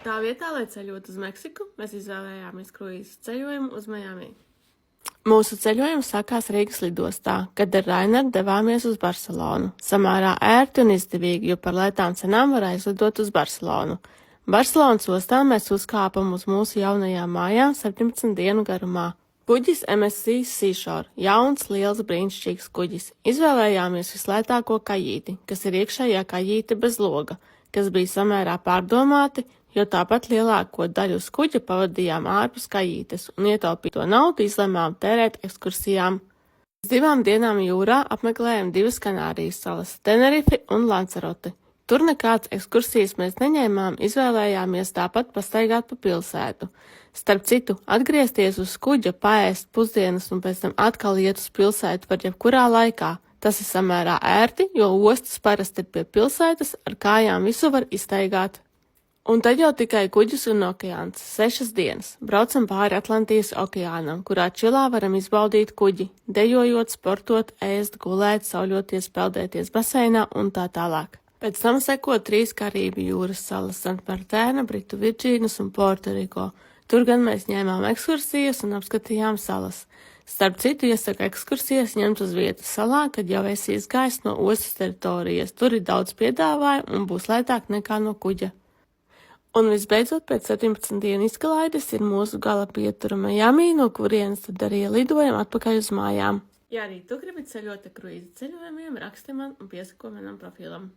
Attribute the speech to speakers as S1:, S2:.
S1: Tā vietā, lai ceļotu uz Meksiku, mēs izvēlējāmies kruīzes ceļojumu uz Miami. Mūsu ceļojums sākās Rīgas lidostā, kad ar Raineru devāmies uz Barcelonu. Samērā ērti un izdevīgi, jo par lētām cenām var aizlidot uz Barcelonu. Barcelonas ostā mēs uzkāpam uz mūsu jaunajām mājām 17 dienu garumā. Kuģis MSC Seashore, jauns, liels, brīnišķīgs kuģis. Izvēlējāmies vislētāko kajīti, kas ir iekšējā kajīte bez loga, kas bija samērā pārdomāti, jo tāpat lielāko daļu uz kuģa pavadījām ārpus kajītes un ietaupīto naudu izlēmām tērēt ekskursijām. Pēc 2 dienām jūrā apmeklējām 2 Kanārijas salas – Tenerifi un Lanzarote. Tur nekādas ekskursijas mēs neņēmām, izvēlējāmies tāpat pastaigāt pa pilsētu. Starp citu, atgriezties uz kuģa, paēst pusdienas un pēc tam atkal iet uz pilsētu var jebkurā laikā. Tas ir samērā ērti, jo ostas parasti ir pie pilsētas, ar kājām visu var iztaigāt. Un tad jau tikai kuģis un okeāns, 6 dienas. Braucam pāri Atlantijas okeānam, kurā čilā varam izbaudīt kuģi, dejojot, sportot, ēst, gulēt, sauļoties, peldēties baseinā un tā tālāk. Pēc tam seko 3 Karību jūras salas – Santmartēna, Britu Virģīnas un Portoriko. Tur gan mēs ņēmām ekskursijas un apskatījām salas. Starp citu, iesaka ekskursijas ņemt uz vietas salā, kad jau esi izgājis no ostas teritorijas. Tur ir daudz piedāvājumu un būs lētāk nekā no kuģa. Un visbeidzot, pēc 17 dienu izklaides ir mūsu gala pietura Miami, no kurienes tad arī lidojam atpakaļ uz mājām. Ja arī tu gribi ceļot ar kruīzi ceļojumiem, raksti man un piesako manam profilam.